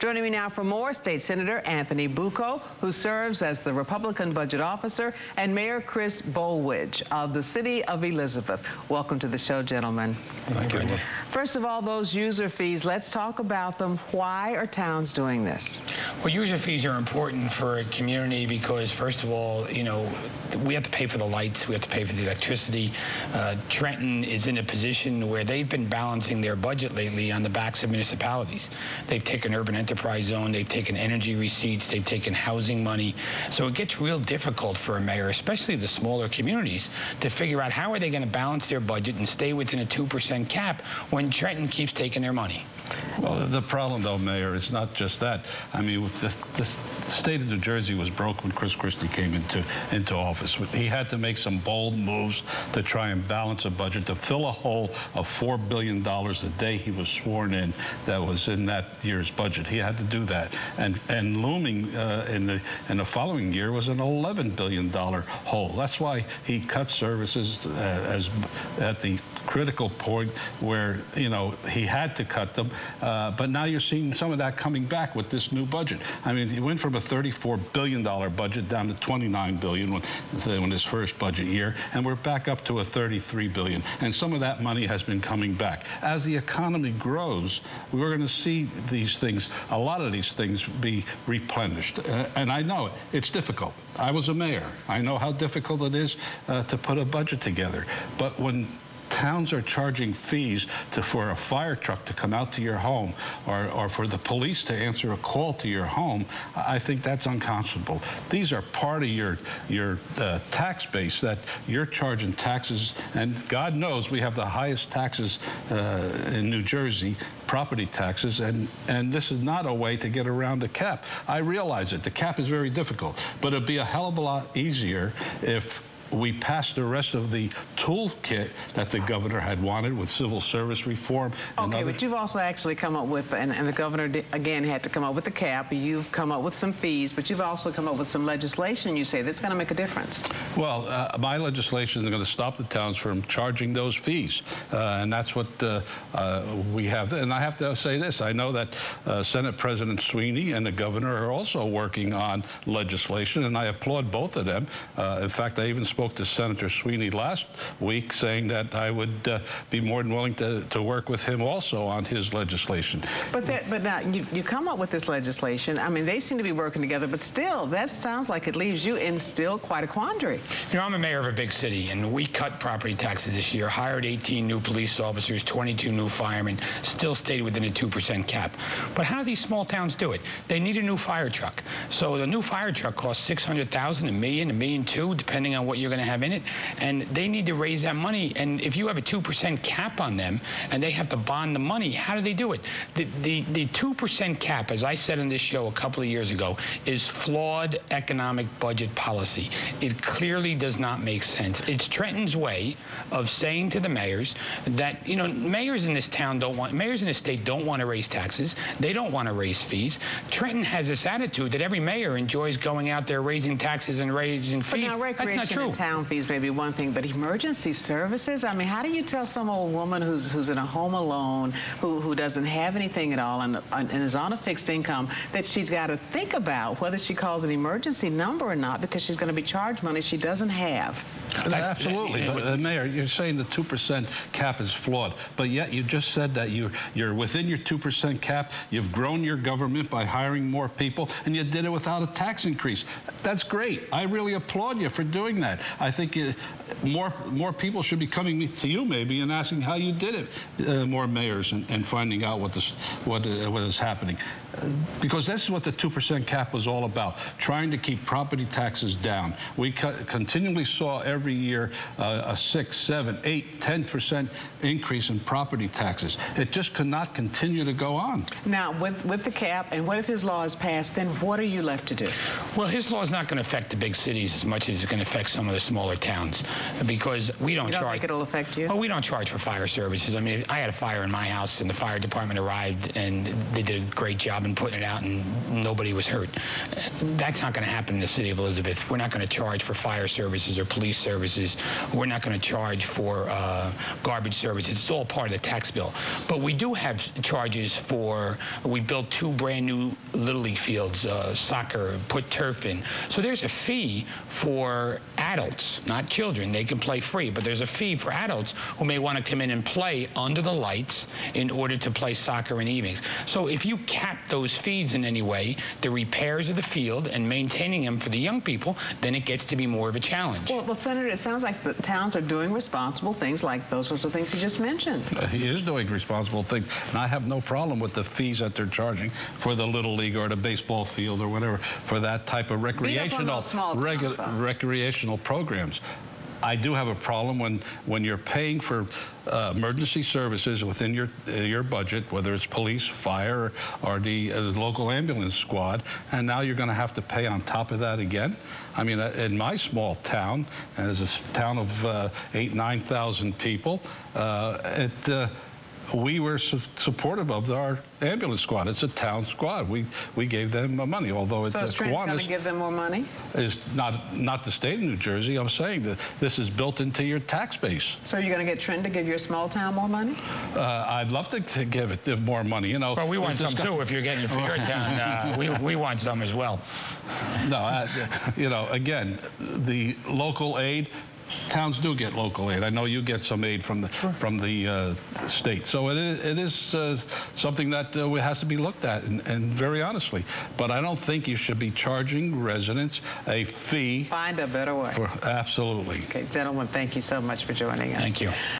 Joining me now for more, State Senator Anthony Bucco, who serves as the Republican Budget Officer, and Mayor Chris Bollwage of the City of Elizabeth. Welcome to the show, gentlemen. Thank you. First of all, those user fees, let's talk about them. Why are towns doing this? Well, user fees are important for a community because, first of all, you know, we have to pay for the lights, we have to pay for the electricity. Trenton is in a position where they've been balancing their budget lately on the backs of municipalities. They've taken urban enterprise zone, they've taken energy receipts, they've taken housing money. So it gets real difficult for a mayor, especially the smaller communities, to figure out how are they going to balance their budget and stay within a 2% cap when Trenton keeps taking their money. Well, the problem, though, Mayor, is not just that. I mean, the state of New Jersey was broke when Chris Christie came into office. He had to make some bold moves to try and balance a budget, to fill a hole of $4 billion the day he was sworn in that was in that year's budget. He had to do that. And looming in the following year was an $11 billion hole. That's why he cut services at the critical point where, you know, he had to cut them. But now you're seeing some of that coming back with this new budget. I mean, he went from a $34 billion budget down to $29 billion when his first budget year, and we're back up to a $33 billion. And some of that money has been coming back. As the economy grows, we're going to see these things, a lot of these things, be replenished. And I know it's difficult. I was a mayor. I know how difficult it is to put a budget together. But when towns are charging fees for a fire truck to come out to your home or for the police to answer a call to your home, I think that's unconscionable. These are part of your tax base that you're charging taxes, and God knows we have the highest taxes in New Jersey, property taxes, and this is not a way to get around the cap. I realize it. The cap is very difficult, but it'd be a hell of a lot easier if we passed the rest of the toolkit that the governor had wanted with civil service reform. Okay, but you've also actually come up with, and the governor, again, had to come up with the cap. You've come up with some fees, but you've also come up with some legislation, you say, that's going to make a difference. Well, my legislation is going to stop the towns from charging those fees, and that's what we have. And I have to say this. I know that Senate President Sweeney and the governor are also working on legislation, and I applaud both of them. In fact, I even spoke to Senator Sweeney last week saying that I would be more than willing to work with him also on his legislation. But now you come up with this legislation. I mean, they seem to be working together, but still, that sounds like it leaves you in still quite a quandary. You know, I'm a mayor of a big city, and we cut property taxes this year, hired 18 new police officers, 22 new firemen, still stayed within a 2% cap. But how do these small towns do it? They need a new fire truck. So the new fire truck costs $600,000, $1 million, $1.2 million, depending on what you're going to have in it, and they need to raise that money. And if you have a 2% cap on them and they have to bond the money, how do they do it? The 2% cap, as I said on this show a couple of years ago, is flawed economic budget policy. It clearly does not make sense. It's Trenton's way of saying to the mayors that, you know, mayors in this town mayors in this state don't want to raise taxes. They don't want to raise fees. Trenton has this attitude that every mayor enjoys going out there raising taxes and raising fees. That's not true. Town fees may be one thing, but emergency services? I mean, how do you tell some old woman who's in a home alone, who doesn't have anything at all and is on a fixed income, that she's got to think about whether she calls an emergency number or not because she's going to be charged money she doesn't have? Absolutely. Mayor, you're saying the 2% cap is flawed, but yet you just said that you're within your 2% cap, you've grown your government by hiring more people, and you did it without a tax increase. That's great. I really applaud you for doing that. I think more people should be coming to you maybe and asking how you did it, more mayors, and finding out what is happening. Because that's what the 2% cap was all about, trying to keep property taxes down. We continually saw every year a 6, 7, 8, 10% increase in property taxes. It just could not continue to go on. Now, with the cap, and what if his law is passed, then what are you left to do? Well, his law is not going to affect the big cities as much as it's going to affect some of the smaller towns, because we don't charge. You don't think it'll affect you? Well, we don't charge for fire services. I mean, I had a fire in my house, and the fire department arrived, and they did a great job and putting it out and nobody was hurt. That's not going to happen in the city of Elizabeth. We're not going to charge for fire services or police services. We're not going to charge for garbage services. It's all part of the tax bill. But we do have charges for, we built 2 brand new Little League fields, soccer, put turf in. So there's a fee for adults, not children. They can play free, but there's a fee for adults who may want to come in and play under the lights in order to play soccer in the evenings. So if you cap those fees in any way, the repairs of the field and maintaining them for the young people, then it gets to be more of a challenge. Well, Senator, it sounds like the towns are doing responsible things like those sorts of things you just mentioned. He is doing responsible things, and I have no problem with the fees that they're charging for the Little League or the baseball field or whatever, for that type of recreational programs. I do have a problem when you're paying for emergency services within your budget, whether it's police, fire, or the local ambulance squad, and now you're going to have to pay on top of that again. I mean, in my small town, as a town of 8,000 to 9,000 people, we were supportive of our ambulance squad. It's a town squad. We gave them money, although it's going to give them more money? Is not the state of New Jersey. I'm saying that this is built into your tax base. So you're going to get Trent to give your small town more money? I'd love to give it more money. You know. Well, we want some too. If you're getting it for your town, we want some as well. No, you know, again, the local aid. Towns do get local aid. I know you get some aid from the state. So it is something that has to be looked at, and very honestly. But I don't think you should be charging residents a fee. Find a better way. Absolutely. Okay, gentlemen, thank you so much for joining us. Thank you.